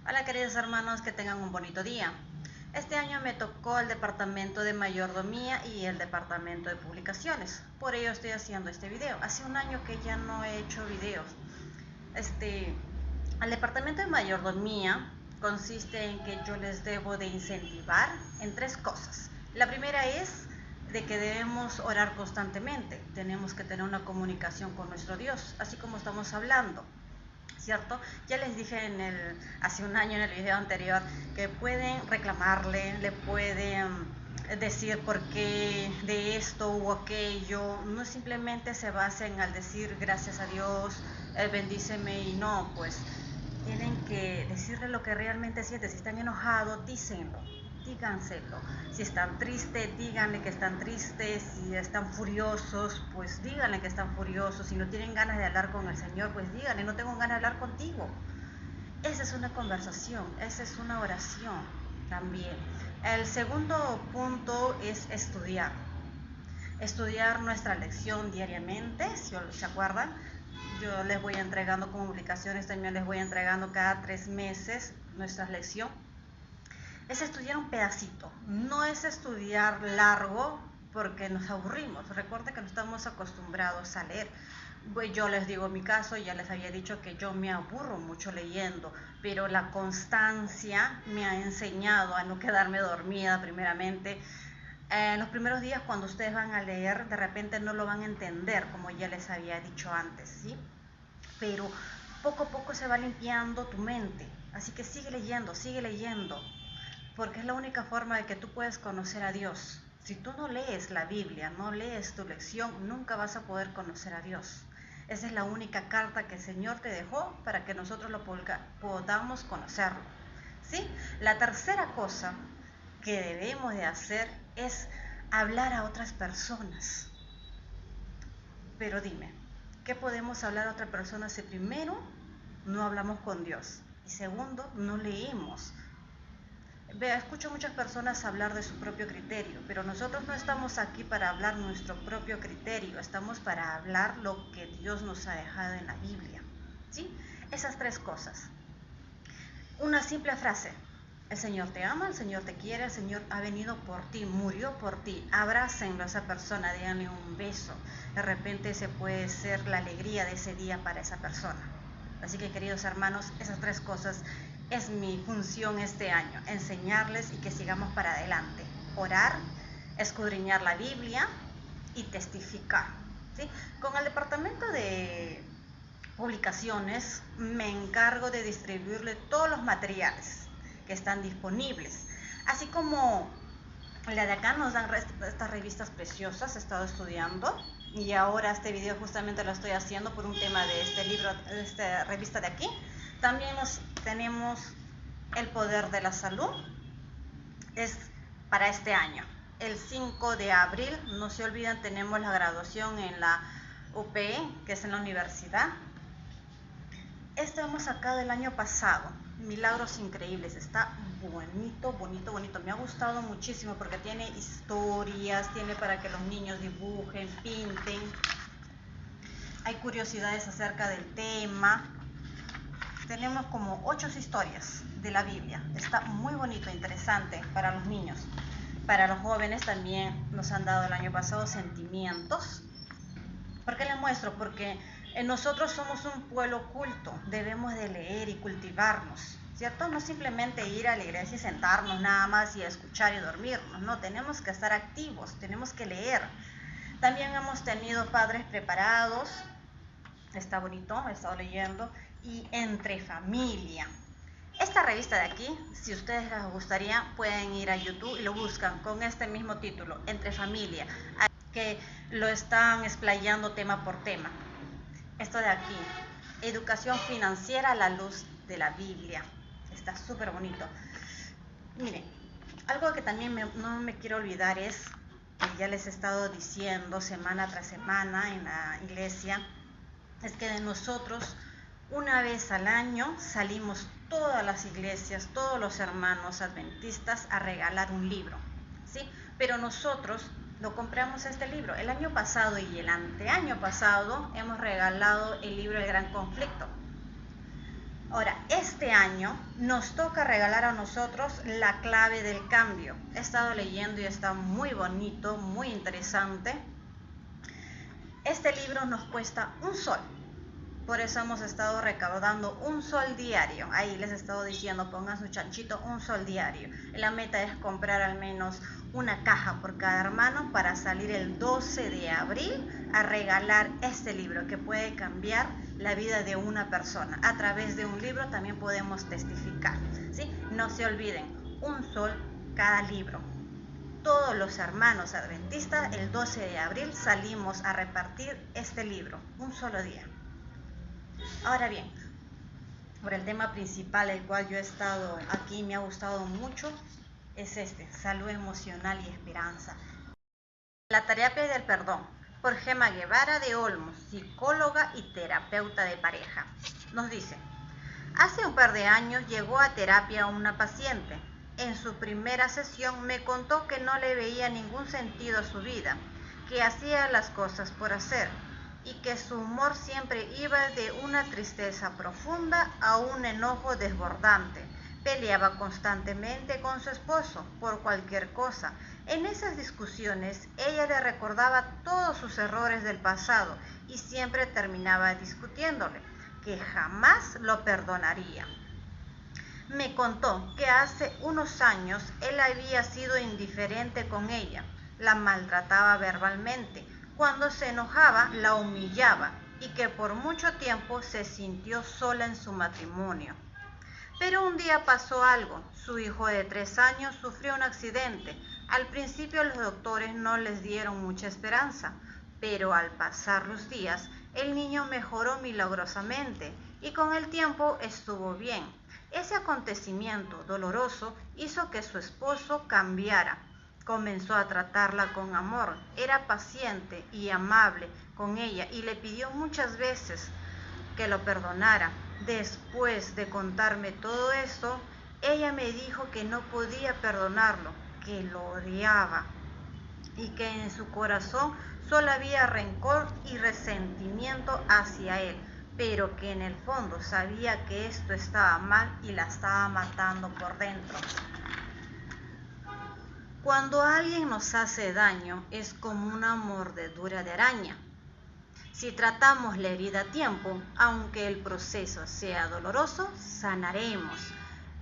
Hola queridos hermanos, que tengan un bonito día. Este año me tocó el departamento de mayordomía y el departamento de publicaciones. Por ello estoy haciendo este video. Hace un año que ya no he hecho videos. El departamento de mayordomía consiste en que yo les debo de incentivar en tres cosas. La primera es de que debemos orar constantemente. Tenemos que tener una comunicación con nuestro Dios, así como estamos hablando. ¿Cierto? Ya les dije hace un año en el video anterior que pueden reclamarle, le pueden decir por qué de esto u aquello, no simplemente se basen al decir gracias a Dios, bendíceme y no, pues tienen que decirle lo que realmente sienten. Si están enojados, díganselo. Si están tristes, díganle que están tristes. Si están furiosos, pues díganle que están furiosos. Si no tienen ganas de hablar con el Señor, pues díganle, no tengo ganas de hablar contigo. Esa es una conversación, esa es una oración también. El segundo punto es estudiar. Estudiar nuestra lección diariamente, si se acuerdan. Yo les voy entregando como publicaciones, también les voy entregando cada 3 meses nuestra lección. Es estudiar un pedacito, no es estudiar largo porque nos aburrimos. Recuerden que no estamos acostumbrados a leer. Pues yo les digo en mi caso, ya les había dicho que yo me aburro mucho leyendo, pero la constancia me ha enseñado a no quedarme dormida primeramente. En los primeros días cuando ustedes van a leer, de repente no lo van a entender, como ya les había dicho antes, ¿sí? Pero poco a poco se va limpiando tu mente, así que sigue leyendo, porque es la única forma de que tú puedes conocer a Dios. Si tú no lees la Biblia, no lees tu lección, nunca vas a poder conocer a Dios. Esa es la única carta que el Señor te dejó para que nosotros lo podamos conocerlo, ¿sí? La tercera cosa que debemos de hacer es hablar a otras personas. Pero dime, ¿qué podemos hablar a otra persona si primero no hablamos con Dios y segundo no leemos? Escucho muchas personas hablar de su propio criterio, pero nosotros no estamos aquí para hablar nuestro propio criterio, estamos para hablar lo que Dios nos ha dejado en la Biblia, ¿sí? Esas tres cosas. Una simple frase: el Señor te ama, el Señor te quiere, el Señor ha venido por ti, murió por ti. Abrácenlo a esa persona, díganle un beso. De repente ese puede ser la alegría de ese día para esa persona. Así que, queridos hermanos, esas tres cosas es mi función este año: enseñarles y que sigamos para adelante. Orar, escudriñar la Biblia y testificar, ¿sí? Con el departamento de publicaciones me encargo de distribuirle todos los materiales que están disponibles, así como la de acá nos dan estas revistas preciosas. He estado estudiando y ahora este video justamente lo estoy haciendo por un tema de este libro, de esta revista de aquí. También tenemos El Poder de la Salud, es para este año. El 5 de abril, no se olviden, tenemos la graduación en la UPE, que es en la universidad. Esto hemos sacado el año pasado, Milagros Increíbles. Está bonito, bonito, bonito. Me ha gustado muchísimo porque tiene historias, tiene para que los niños dibujen, pinten. Hay curiosidades acerca del tema. Tenemos como 8 historias de la Biblia. Está muy bonito, interesante para los niños. Para los jóvenes también nos han dado el año pasado Sentimientos. ¿Por qué les muestro? Porque nosotros somos un pueblo culto, debemos de leer y cultivarnos, ¿cierto? No simplemente ir a la iglesia y sentarnos nada más y escuchar y dormirnos, no, tenemos que estar activos, tenemos que leer. También hemos tenido padres preparados, está bonito, he estado leyendo, y Entre Familia. Esta revista de aquí, si ustedes les gustaría, pueden ir a YouTube y lo buscan con este mismo título, Entre Familia, que lo están explayando tema por tema. Esto de aquí, Educación Financiera a la Luz de la Biblia. Está súper bonito. Miren, algo que también no me quiero olvidar es, que ya les he estado diciendo semana tras semana en la iglesia, es que de nosotros una vez al año salimos todas las iglesias, todos los hermanos adventistas a regalar un libro, ¿sí? Pero nosotros lo compramos este libro. El año pasado y el anteaño pasado hemos regalado el libro El Gran Conflicto. Ahora, este año nos toca regalar a nosotros la clave del cambio. He estado leyendo y está muy bonito, muy interesante. Este libro nos cuesta un sol. Por eso hemos estado recaudando un sol diario. Ahí les he estado diciendo, pongan su chanchito, un sol diario. La meta es comprar al menos una caja por cada hermano para salir el 12 de abril a regalar este libro que puede cambiar la vida de una persona. A través de un libro también podemos testificar, ¿sí? No se olviden, un sol cada libro. Todos los hermanos adventistas el 12 de abril salimos a repartir este libro, un solo día. Ahora bien, por el tema principal el cual yo he estado aquí, me ha gustado mucho, es salud emocional y esperanza. La terapia del perdón, por Gemma Guevara de Olmos, psicóloga y terapeuta de pareja. Nos dice, hace un par de años llegó a terapia una paciente. En su primera sesión me contó que no le veía ningún sentido a su vida, que hacía las cosas por hacer y que su humor siempre iba de una tristeza profunda a un enojo desbordante. Peleaba constantemente con su esposo por cualquier cosa. En esas discusiones ella le recordaba todos sus errores del pasado y siempre terminaba discutiéndole, que jamás lo perdonaría. Me contó que hace unos años él había sido indiferente con ella, la maltrataba verbalmente, cuando se enojaba la humillaba y que por mucho tiempo se sintió sola en su matrimonio. Pero un día pasó algo, su hijo de 3 años sufrió un accidente. Al principio los doctores no les dieron mucha esperanza, pero al pasar los días el niño mejoró milagrosamente y con el tiempo estuvo bien. Ese acontecimiento doloroso hizo que su esposo cambiara. Comenzó a tratarla con amor, era paciente y amable con ella y le pidió muchas veces que lo perdonara. Después de contarme todo esto, ella me dijo que no podía perdonarlo, que lo odiaba y que en su corazón solo había rencor y resentimiento hacia él, pero que en el fondo sabía que esto estaba mal y la estaba matando por dentro. Cuando alguien nos hace daño es como una mordedura de araña. Si tratamos la herida a tiempo, aunque el proceso sea doloroso, sanaremos.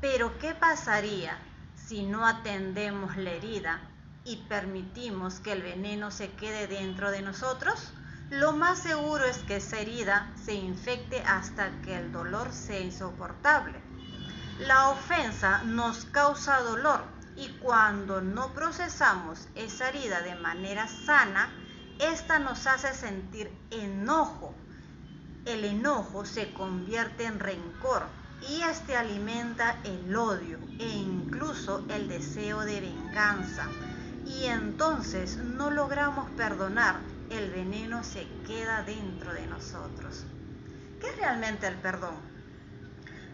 Pero ¿qué pasaría si no atendemos la herida y permitimos que el veneno se quede dentro de nosotros? Lo más seguro es que esa herida se infecte hasta que el dolor sea insoportable. La ofensa nos causa dolor y cuando no procesamos esa herida de manera sana, esta nos hace sentir enojo. El enojo se convierte en rencor y este alimenta el odio e incluso el deseo de venganza. Y entonces no logramos perdonar, el veneno se queda dentro de nosotros. ¿Qué es realmente el perdón?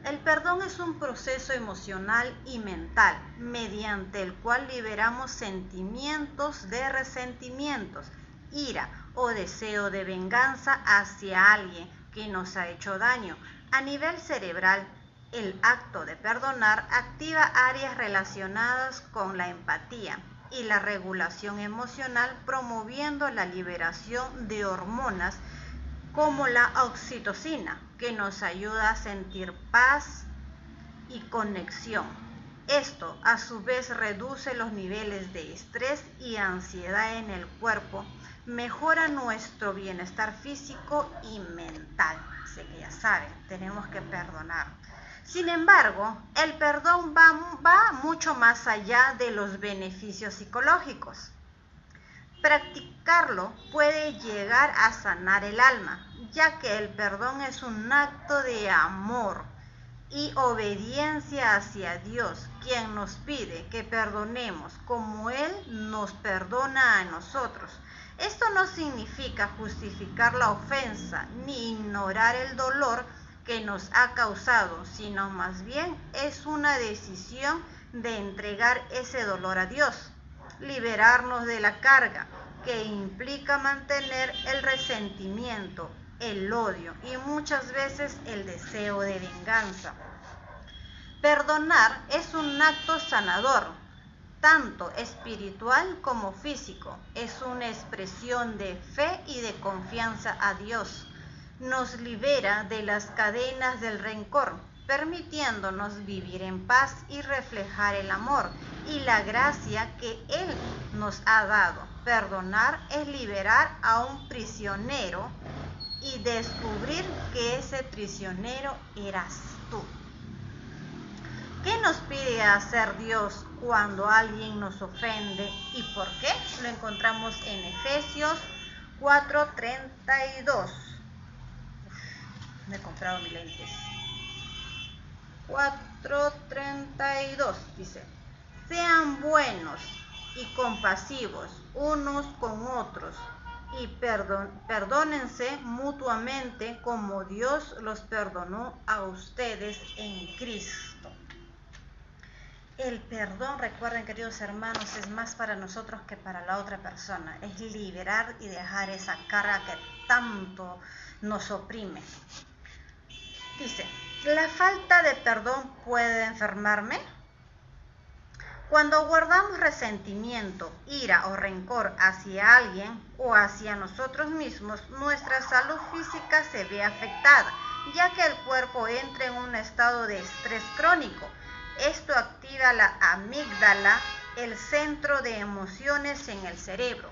El perdón es un proceso emocional y mental mediante el cual liberamos sentimientos de resentimientos, ira o deseo de venganza hacia alguien que nos ha hecho daño. A nivel cerebral, el acto de perdonar activa áreas relacionadas con la empatía y la regulación emocional, promoviendo la liberación de hormonas como la oxitocina, que nos ayuda a sentir paz y conexión. Esto a su vez reduce los niveles de estrés y ansiedad en el cuerpo, mejora nuestro bienestar físico y mental. Así que ya saben, tenemos que perdonar. Sin embargo, el perdón va mucho más allá de los beneficios psicológicos. Practicarlo puede llegar a sanar el alma, ya que el perdón es un acto de amor y obediencia hacia Dios, quien nos pide que perdonemos como Él nos perdona a nosotros. Esto no significa justificar la ofensa ni ignorar el dolor que nos ha causado, sino más bien es una decisión de entregar ese dolor a Dios, liberarnos de la carga que implica mantener el resentimiento, el odio y muchas veces el deseo de venganza. Perdonar es un acto sanador, tanto espiritual como físico. Es una expresión de fe y de confianza a Dios. Nos libera de las cadenas del rencor, permitiéndonos vivir en paz y reflejar el amor y la gracia que Él nos ha dado. Perdonar es liberar a un prisionero y descubrir que ese prisionero eras tú. ¿Qué nos pide hacer Dios cuando alguien nos ofende y por qué? Lo encontramos en Efesios 4:32. Me he comprado mis lentes. 4:32 dice: sean buenos y compasivos unos con otros y perdónense mutuamente como Dios los perdonó a ustedes en Cristo. El perdón, recuerden, queridos hermanos, es más para nosotros que para la otra persona. Es liberar y dejar esa carga que tanto nos oprime. Dice, ¿la falta de perdón puede enfermarme? Cuando guardamos resentimiento, ira o rencor hacia alguien o hacia nosotros mismos, nuestra salud física se ve afectada, ya que el cuerpo entra en un estado de estrés crónico. Esto activa la amígdala, el centro de emociones en el cerebro,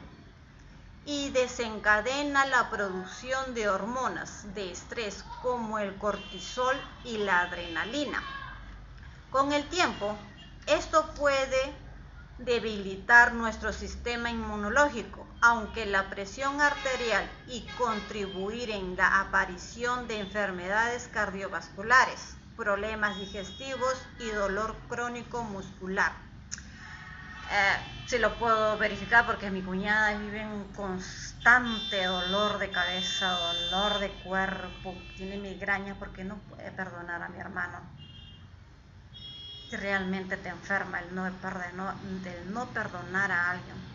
y desencadena la producción de hormonas de estrés como el cortisol y la adrenalina. Con el tiempo, esto puede debilitar nuestro sistema inmunológico, aunque la presión arterial y contribuir en la aparición de enfermedades cardiovasculares, problemas digestivos y dolor crónico muscular. Sí lo puedo verificar porque mi cuñada vive en constante dolor de cabeza, dolor de cuerpo, tiene migraña porque no puede perdonar a mi hermano. Realmente te enferma el no perdonar a alguien.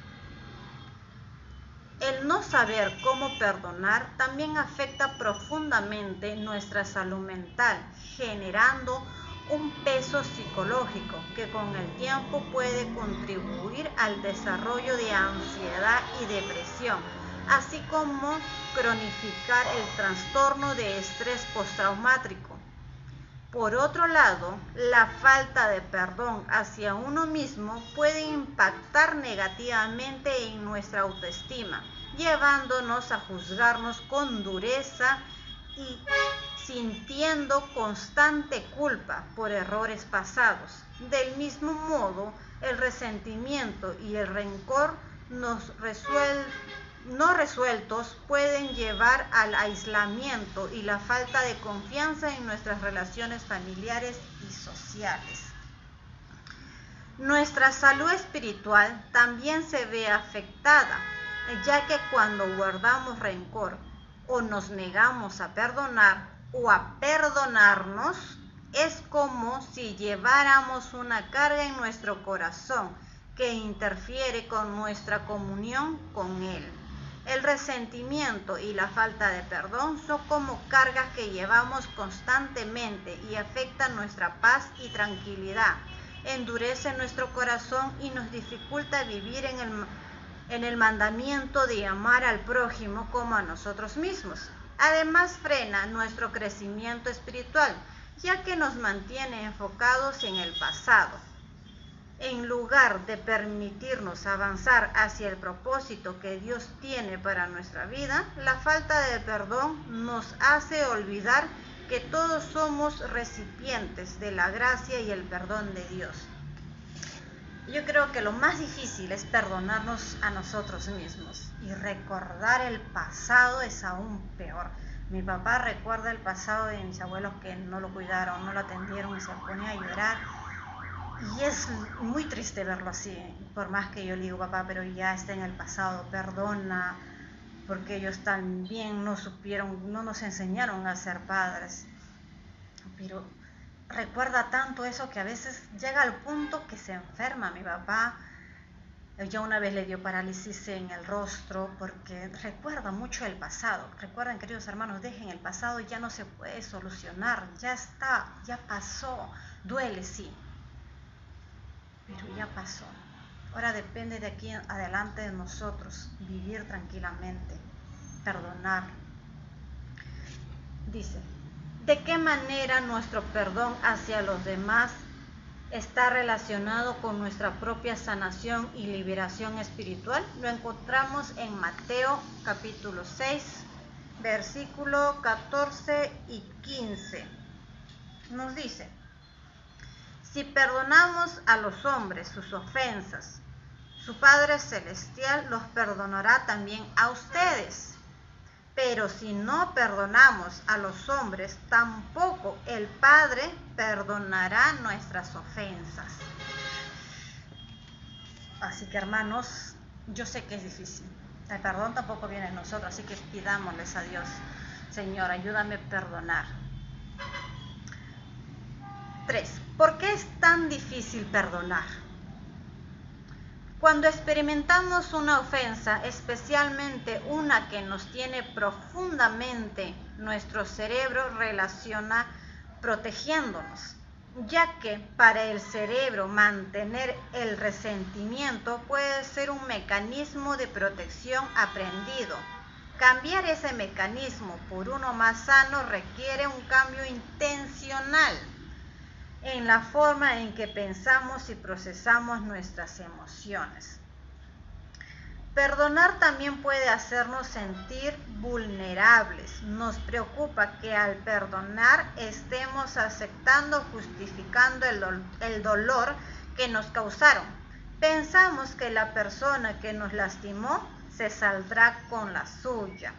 El no saber cómo perdonar también afecta profundamente nuestra salud mental, generando un peso psicológico que con el tiempo puede contribuir al desarrollo de ansiedad y depresión, así como cronificar el trastorno de estrés postraumático. Por otro lado, la falta de perdón hacia uno mismo puede impactar negativamente en nuestra autoestima, llevándonos a juzgarnos con dureza y sintiendo constante culpa por errores pasados. Del mismo modo, el resentimiento y el rencor no resueltos pueden llevar al aislamiento y la falta de confianza en nuestras relaciones familiares y sociales. Nuestra salud espiritual también se ve afectada, ya que cuando guardamos rencor o nos negamos a perdonar o a perdonarnos, es como si lleváramos una carga en nuestro corazón que interfiere con nuestra comunión con Él. El resentimiento y la falta de perdón son como cargas que llevamos constantemente y afectan nuestra paz y tranquilidad. Endurece nuestro corazón y nos dificulta vivir en el mandamiento de amar al prójimo como a nosotros mismos. Además, frena nuestro crecimiento espiritual, ya que nos mantiene enfocados en el pasado. En lugar de permitirnos avanzar hacia el propósito que Dios tiene para nuestra vida, la falta de perdón nos hace olvidar que todos somos recipientes de la gracia y el perdón de Dios. Yo creo que lo más difícil es perdonarnos a nosotros mismos, y recordar el pasado es aún peor. Mi papá recuerda el pasado de mis abuelos que no lo cuidaron, no lo atendieron y se ponía a llorar. Y es muy triste verlo así, por más que yo le digo, papá, pero ya está en el pasado, perdona, porque ellos también no supieron, no nos enseñaron a ser padres. Pero recuerda tanto eso que a veces llega al punto que se enferma mi papá Ya una vez le dio parálisis en el rostro porque recuerda mucho el pasado. Recuerden, queridos hermanos, dejen el pasado, ya no se puede solucionar, ya está, ya pasó. Duele, sí, pero ya pasó. Ahora depende de aquí en adelante de nosotros vivir tranquilamente, perdonar. Dice, ¿de qué manera nuestro perdón hacia los demás está relacionado con nuestra propia sanación y liberación espiritual? Lo encontramos en Mateo capítulo 6, versículo 14 y 15. Nos dice, si perdonamos a los hombres sus ofensas, su Padre Celestial los perdonará también a ustedes. Pero si no perdonamos a los hombres, tampoco el Padre perdonará nuestras ofensas. Así que, hermanos, yo sé que es difícil. El perdón tampoco viene de nosotros, así que pidámosles a Dios, Señor, ayúdame a perdonar. 3. ¿Por qué es tan difícil perdonar? Cuando experimentamos una ofensa, especialmente una que nos tiene profundamente, nuestro cerebro relaciona protegiéndonos, ya que para el cerebro mantener el resentimiento puede ser un mecanismo de protección aprendido. Cambiar ese mecanismo por uno más sano requiere un cambio intencional en la forma en que pensamos y procesamos nuestras emociones. Perdonar también puede hacernos sentir vulnerables. Nos preocupa que al perdonar estemos aceptando, justificando el dolor que nos causaron. Pensamos que la persona que nos lastimó se saldrá con la suya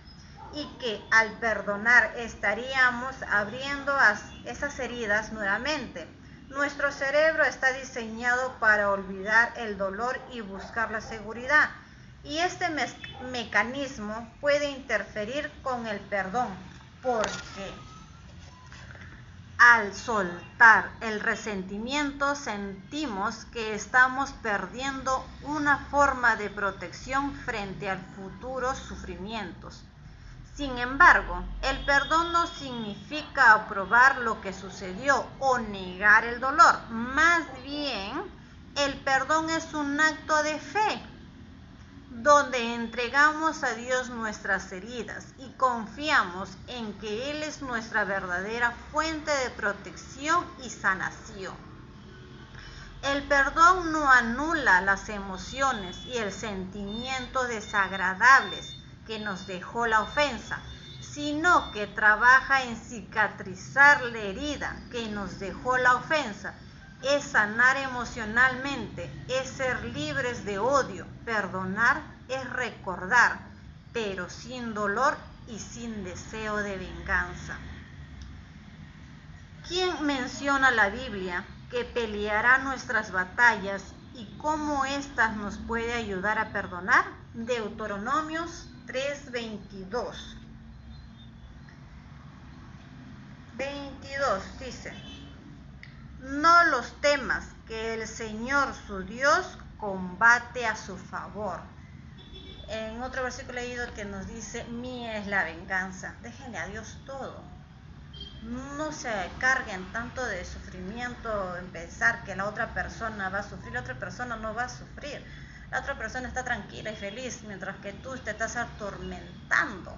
y que al perdonar estaríamos abriendo esas heridas nuevamente. Nuestro cerebro está diseñado para olvidar el dolor y buscar la seguridad. Y este mecanismo puede interferir con el perdón, porque al soltar el resentimiento sentimos que estamos perdiendo una forma de protección frente al futuros sufrimientos. Sin embargo, el perdón no significa aprobar lo que sucedió o negar el dolor. Más bien, el perdón es un acto de fe, donde entregamos a Dios nuestras heridas y confiamos en que Él es nuestra verdadera fuente de protección y sanación. El perdón no anula las emociones y el sentimiento desagradables que nos dejó la ofensa, sino que trabaja en cicatrizar la herida que nos dejó la ofensa. Es sanar emocionalmente, es ser libres de odio. Perdonar es recordar, pero sin dolor y sin deseo de venganza. ¿Quién menciona la Biblia que peleará nuestras batallas y cómo éstas nos puede ayudar a perdonar? Deuteronomios 3:22. 22 dice, no los temas, que el Señor su Dios combate a su favor. En otro versículo he leído que nos dice, mía es la venganza. Déjenle a Dios todo. No se carguen tanto de sufrimiento en pensar que la otra persona va a sufrir. La otra persona no va a sufrir. La otra persona está tranquila y feliz, mientras que tú te estás atormentando.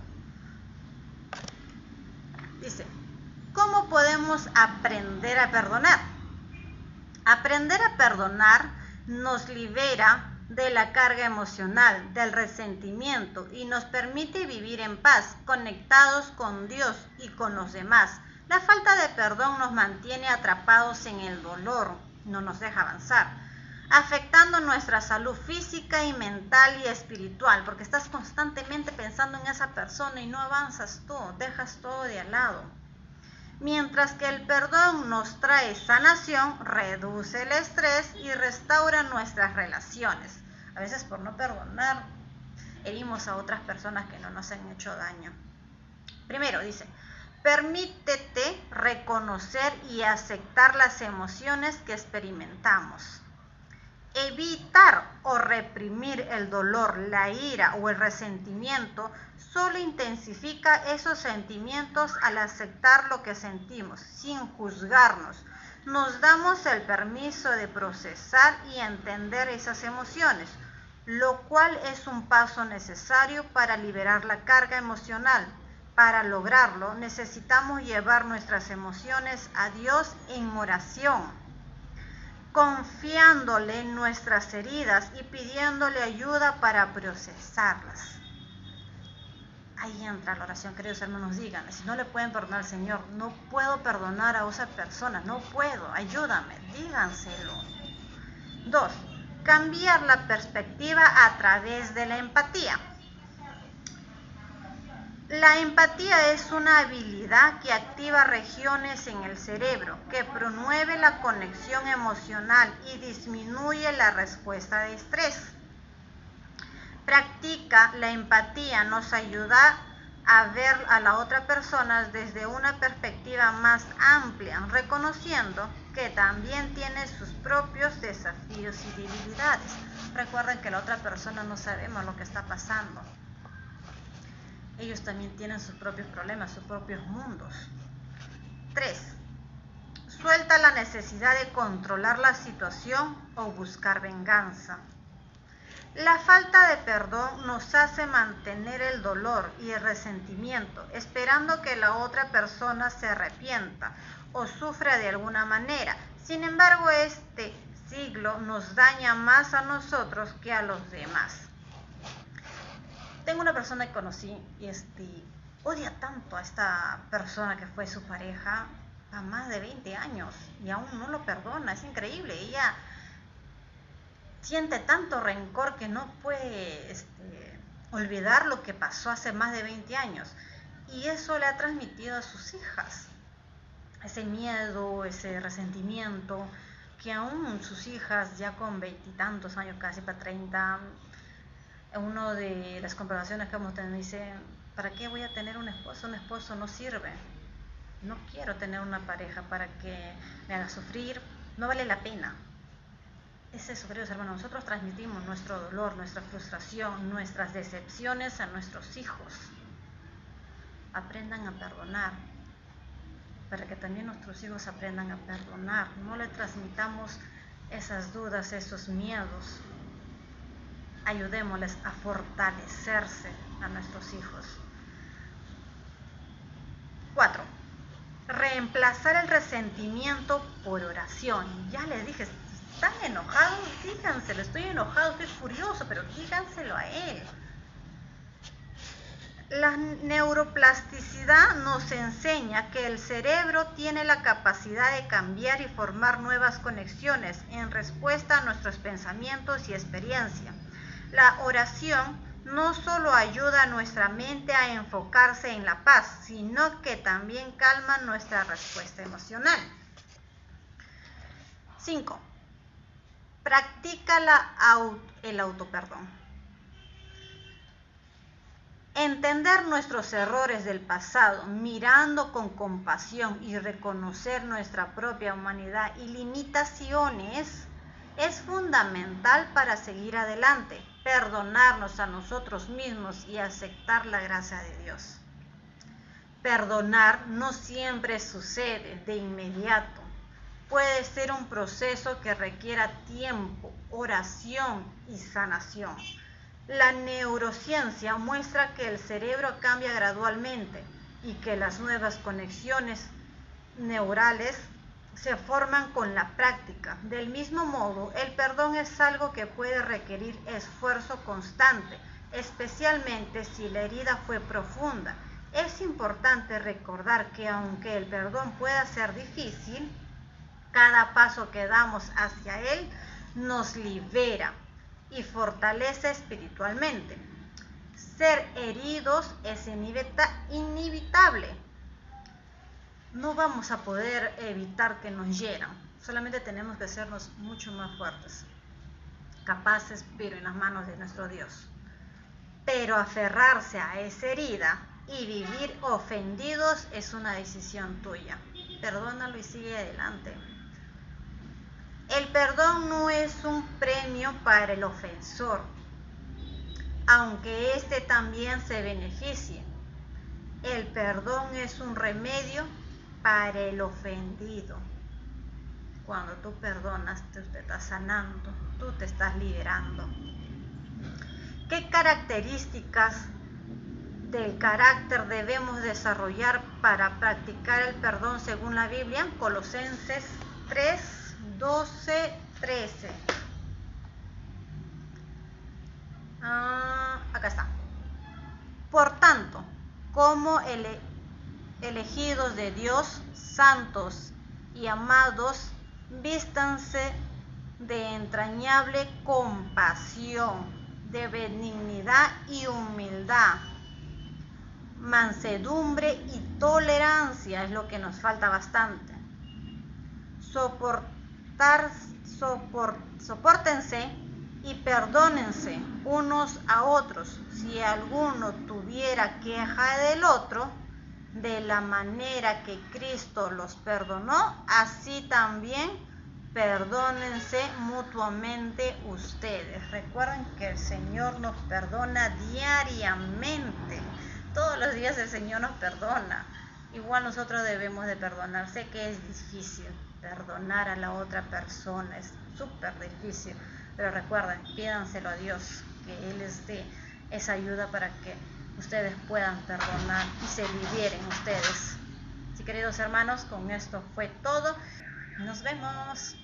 Dice, ¿cómo podemos aprender a perdonar? Aprender a perdonar nos libera de la carga emocional, del resentimiento y nos permite vivir en paz, conectados con Dios y con los demás. La falta de perdón nos mantiene atrapados en el dolor, no nos deja avanzar, afectando nuestra salud física y mental y espiritual, porque estás constantemente pensando en esa persona y no avanzas tú, dejas todo de al lado. Mientras que el perdón nos trae sanación, reduce el estrés y restaura nuestras relaciones. A veces por no perdonar, herimos a otras personas que no nos han hecho daño. Primero dice, permítete reconocer y aceptar las emociones que experimentamos. Evitar o reprimir el dolor, la ira o el resentimiento solo intensifica esos sentimientos al aceptar lo que sentimos, sin juzgarnos. Nos damos el permiso de procesar y entender esas emociones, lo cual es un paso necesario para liberar la carga emocional. Para lograrlo, necesitamos llevar nuestras emociones a Dios en oración, confiándole en nuestras heridas y pidiéndole ayuda para procesarlas. Ahí entra la oración, queridos hermanos, díganle, si no le pueden perdonar al Señor, no puedo perdonar a esa persona, no puedo, ayúdame, díganselo. 2. Cambiar la perspectiva a través de la empatía. La empatía es una habilidad que activa regiones en el cerebro, que promueve la conexión emocional y disminuye la respuesta de estrés. Practica la empatía nos ayuda a ver a la otra persona desde una perspectiva más amplia, reconociendo que también tiene sus propios desafíos y debilidades. Recuerden que la otra persona no sabemos lo que está pasando. Ellos también tienen sus propios problemas, sus propios mundos. 3. Suelta la necesidad de controlar la situación o buscar venganza. La falta de perdón nos hace mantener el dolor y el resentimiento, esperando que la otra persona se arrepienta o sufra de alguna manera. Sin embargo, este ciclo nos daña más a nosotros que a los demás. Tengo una persona que conocí y odia tanto a esta persona que fue su pareja a más de 20 años y aún no lo perdona. Es increíble. Ella siente tanto rencor que no puede olvidar lo que pasó hace más de 20 años. Y eso le ha transmitido a sus hijas. Ese miedo, ese resentimiento, que aún sus hijas ya con 20 y tantos años, casi para 30, una de las comprobaciones que hemos tenido dice, ¿para qué voy a tener un esposo? Un esposo no sirve. No quiero tener una pareja para que me haga sufrir. No vale la pena. Es eso, queridos hermanos. Nosotros transmitimos nuestro dolor, nuestra frustración, nuestras decepciones a nuestros hijos. Aprendan a perdonar, para que también nuestros hijos aprendan a perdonar. No le transmitamos esas dudas, esos miedos. Ayudémosles a fortalecerse a nuestros hijos. 4. Reemplazar el resentimiento por oración. Ya les dije, si están enojados, díganselo, estoy enojado, estoy furioso, pero díganselo a él. La neuroplasticidad nos enseña que el cerebro tiene la capacidad de cambiar y formar nuevas conexiones en respuesta a nuestros pensamientos y experiencia. La oración no solo ayuda a nuestra mente a enfocarse en la paz, sino que también calma nuestra respuesta emocional. 5. Practica el autoperdón. Entender nuestros errores del pasado, mirando con compasión y reconocer nuestra propia humanidad y limitaciones, es fundamental para seguir adelante, perdonarnos a nosotros mismos y aceptar la gracia de Dios. Perdonar no siempre sucede de inmediato. Puede ser un proceso que requiera tiempo, oración y sanación. La neurociencia muestra que el cerebro cambia gradualmente y que las nuevas conexiones neurales se forman con la práctica. Del mismo modo, el perdón es algo que puede requerir esfuerzo constante, especialmente si la herida fue profunda. Es importante recordar que aunque el perdón pueda ser difícil, cada paso que damos hacia él nos libera y fortalece espiritualmente. Ser heridos es inevitable. No vamos a poder evitar que nos hieran, solamente tenemos que hacernos mucho más fuertes, capaces, pero en las manos de nuestro Dios. Pero aferrarse a esa herida y vivir ofendidos es una decisión tuya. Perdónalo y sigue adelante. El perdón no es un premio para el ofensor, aunque éste también se beneficie. El perdón es un remedio para el ofendido. Cuando tú perdonas, tú te estás sanando, tú te estás liberando. ¿Qué características del carácter debemos desarrollar para practicar el perdón según la Biblia? Colosenses 3, 12, 13. Acá está. Por tanto, como elegidos de Dios, santos y amados, vístanse de entrañable compasión, de benignidad y humildad, mansedumbre y tolerancia, es lo que nos falta bastante. Sopórtense y perdónense unos a otros. Si alguno tuviera queja del otro, de la manera que Cristo los perdonó, así también perdónense mutuamente ustedes. Recuerden que el Señor nos perdona diariamente. Todos los días el Señor nos perdona. Igual nosotros debemos de perdonar. Sé que es difícil perdonar a la otra persona, es súper difícil, pero recuerden, pídanselo a Dios, que Él les dé esa ayuda para que ustedes puedan perdonar y se liberen ustedes. Sí, queridos hermanos, con esto fue todo. Nos vemos.